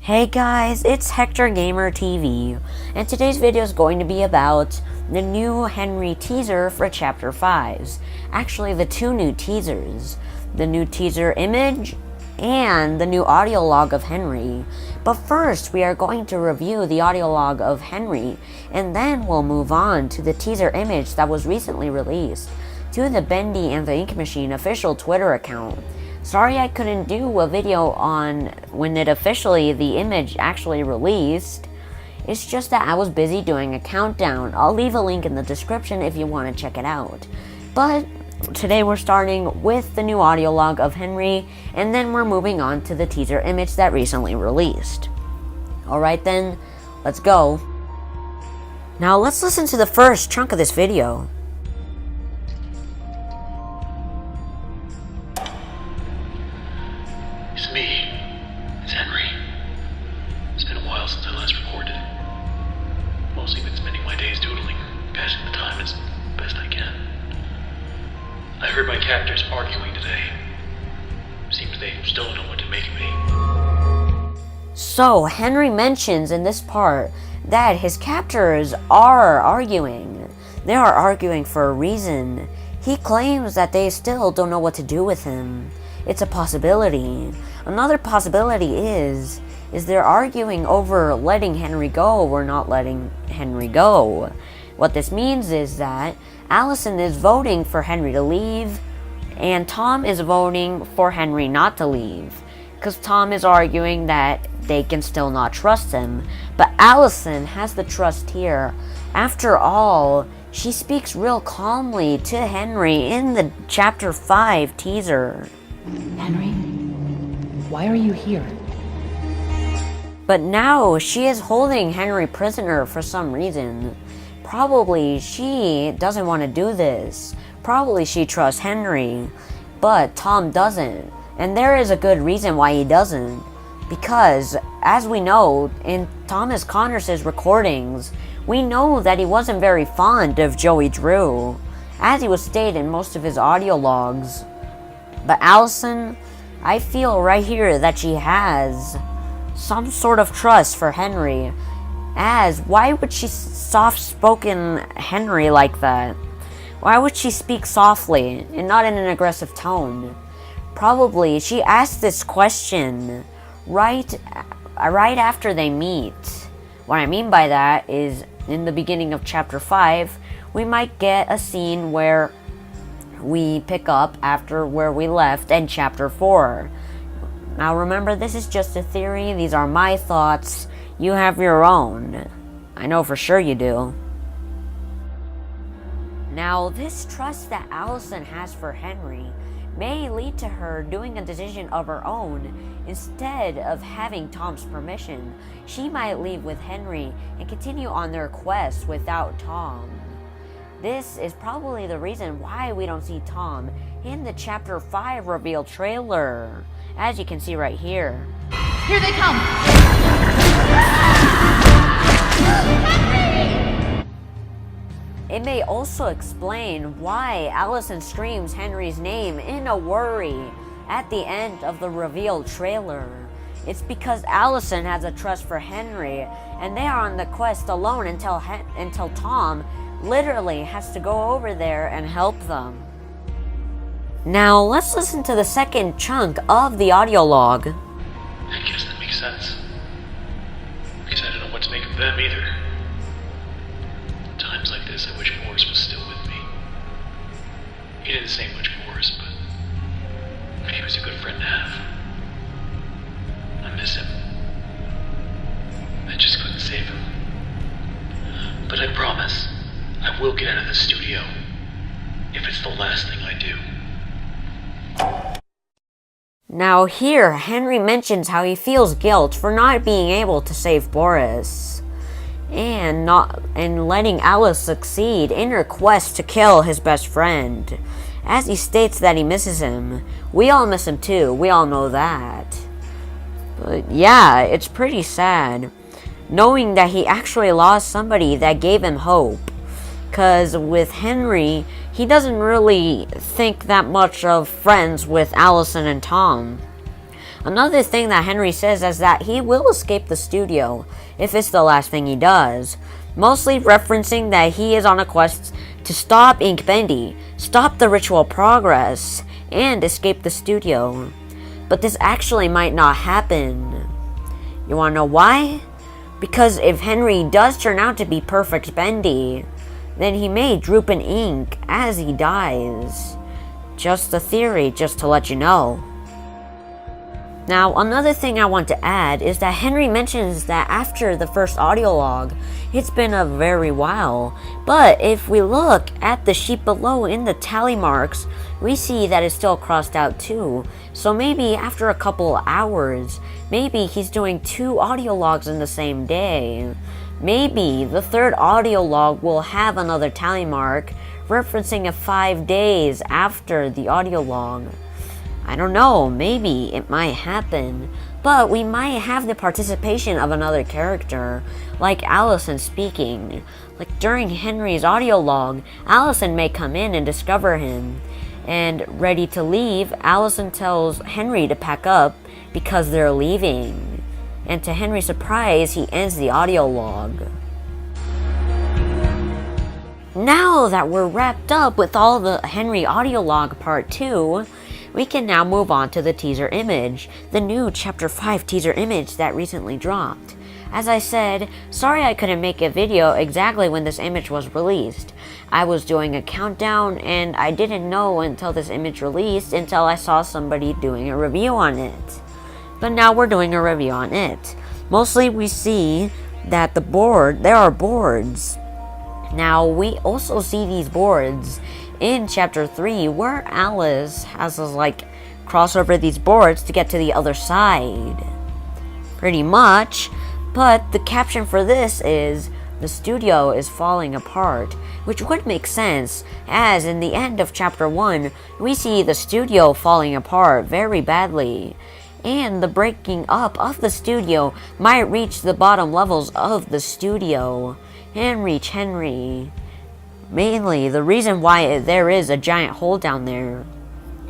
Hey guys, it's Hector Gamer TV, and today's video is going to be about the new Henry teaser for Chapter 5s. Actually, the two new teasers. The new teaser image and the new audio log of Henry. But first, we are going to review the audio log of Henry, and then we'll move on to the teaser image that was recently released to the Bendy and the Ink Machine official Twitter account. Sorry I couldn't do a video on when the image actually released. It's just that I was busy doing a countdown. I'll leave a link in the description if you want to check it out. But today we're starting with the new audio log of Henry, and then we're moving on to the teaser image that recently released. Alright then, let's go. Now let's listen to the first chunk of this video. It's me. It's Henry. It's been a while since I last recorded. Mostly been spending my days doodling, passing the time as best I can. I heard my captors arguing today. Seems they still don't know what to make of me. So, Henry mentions in this part that his captors are arguing. They are arguing for a reason. He claims that they still don't know what to do with him. It's a possibility. Another possibility is they're arguing over letting Henry go or not letting Henry go. What this means is that Allison is voting for Henry to leave, and Tom is voting for Henry not to leave. Because Tom is arguing that they can still not trust him. But Allison has the trust here. After all, she speaks real calmly to Henry in the Chapter 5 teaser. Henry, why are you here? But now she is holding Henry prisoner for some reason. Probably she doesn't want to do this. Probably she trusts Henry, but Tom doesn't. And there is a good reason why he doesn't. Because, as we know, in Thomas Connors' recordings, we know that he wasn't very fond of Joey Drew, as he was stated in most of his audio logs. But Allison, I feel right here that she has some sort of trust for Henry. As, why would she soft-spoken Henry like that? Why would she speak softly and not in an aggressive tone? Probably she asked this question right after they meet. What I mean by that is, in the beginning of Chapter 5, we might get a scene where we pick up after where we left in Chapter 4. Now remember, this is just a theory. These are my thoughts. You have your own. I know for sure you do. Now, this trust that Allison has for Henry may lead to her doing a decision of her own. Instead of having Tom's permission, she might leave with Henry and continue on their quest without Tom. This is probably the reason why we don't see Tom in the Chapter 5 reveal trailer, as you can see right here. Here they come! It may also explain why Allison screams Henry's name in a worry at the end of the reveal trailer. It's because Allison has a trust for Henry, and they are on the quest alone until Tom literally has to go over there and help them. Now, let's listen to the second chunk of the audio log. I guess that makes sense. Because I don't know what to make of them either. Times like this, I wish Morris was still with me. He didn't say much, Morris, but he was a good friend to have. I miss him. I just couldn't save him. But I promise, I will get out of the studio, if it's the last thing I do. Now here, Henry mentions how he feels guilt for not being able to save Boris, and letting Alice succeed in her quest to kill his best friend. As he states that he misses him. We all miss him too, we all know that. But yeah, it's pretty sad, knowing that he actually lost somebody that gave him hope. Because with Henry, he doesn't really think that much of friends with Allison and Tom. Another thing that Henry says is that he will escape the studio if it's the last thing he does, mostly referencing that he is on a quest to stop Ink Bendy, stop the ritual progress, and escape the studio. But this actually might not happen. You wanna know why? Because if Henry does turn out to be perfect Bendy, then he may droop in ink as he dies. Just a theory, just to let you know. Now, another thing I want to add is that Henry mentions that after the first audio log, it's been a very while. But if we look at the sheet below in the tally marks, we see that it's still crossed out too. So maybe after a couple hours, maybe he's doing 2 audio logs in the same day. Maybe the third audio log will have another tally mark referencing a 5 days after the audio log. I don't know, maybe it might happen, but we might have the participation of another character, like Allison speaking. Like during Henry's audio log, Allison may come in and discover him, and ready to leave, Allison tells Henry to pack up because they're leaving. And to Henry's surprise, he ends the audio log. Now that we're wrapped up with all the Henry audio log part 2, we can now move on to the teaser image, the new Chapter 5 teaser image that recently dropped. As I said, sorry I couldn't make a video exactly when this image was released. I was doing a countdown and I didn't know until this image released until I saw somebody doing a review on it. But now we're doing a review on it. Mostly we see that there are boards. Now we also see these boards in Chapter 3 where Alice has to cross over these boards to get to the other side. Pretty much, but the caption for this is, "The studio is falling apart," which would make sense, as in the end of Chapter 1, we see the studio falling apart very badly. And the breaking up of the studio might reach the bottom levels of the studio and reach Henry. Mainly, the reason why there is a giant hole down there.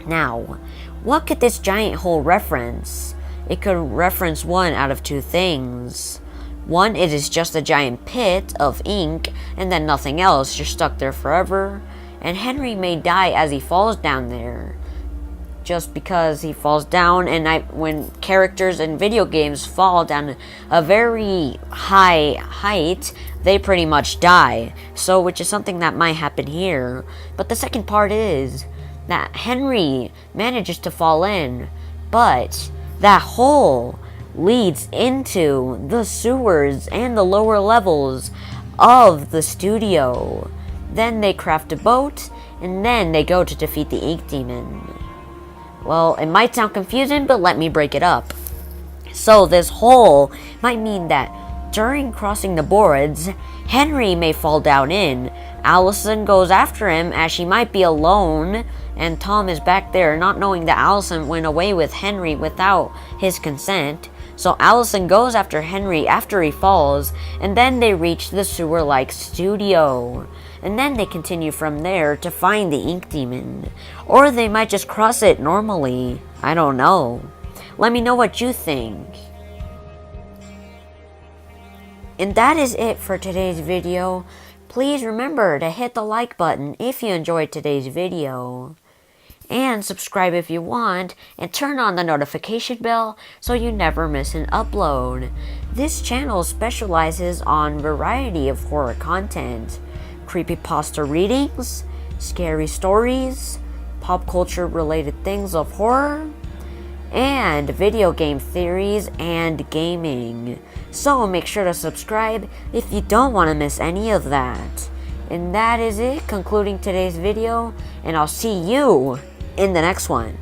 Now, what could this giant hole reference? It could reference one out of 2 things. One, it is just a giant pit of ink, and then nothing else, you're stuck there forever. And Henry may die as he falls down there. Just because he falls down, and when characters in video games fall down a very high height, they pretty much die. So, which is something that might happen here. But the second part is that Henry manages to fall in, but that hole leads into the sewers and the lower levels of the studio. Then they craft a boat, and then they go to defeat the ink demon. Well, it might sound confusing, but let me break it up. So this hole might mean that during crossing the boards, Henry may fall down in. Allison goes after him as she might be alone, and Tom is back there not knowing that Allison went away with Henry without his consent. So Allison goes after Henry after he falls, and then they reach the sewer-like studio. And then they continue from there to find the ink demon. Or they might just cross it normally. I don't know. Let me know what you think. And that is it for today's video. Please remember to hit the like button if you enjoyed today's video. And subscribe if you want, and turn on the notification bell so you never miss an upload. This channel specializes on a variety of horror content. Creepypasta readings, scary stories, pop culture related things of horror, and video game theories and gaming. So make sure to subscribe if you don't want to miss any of that. And that is it, concluding today's video, and I'll see you in the next one.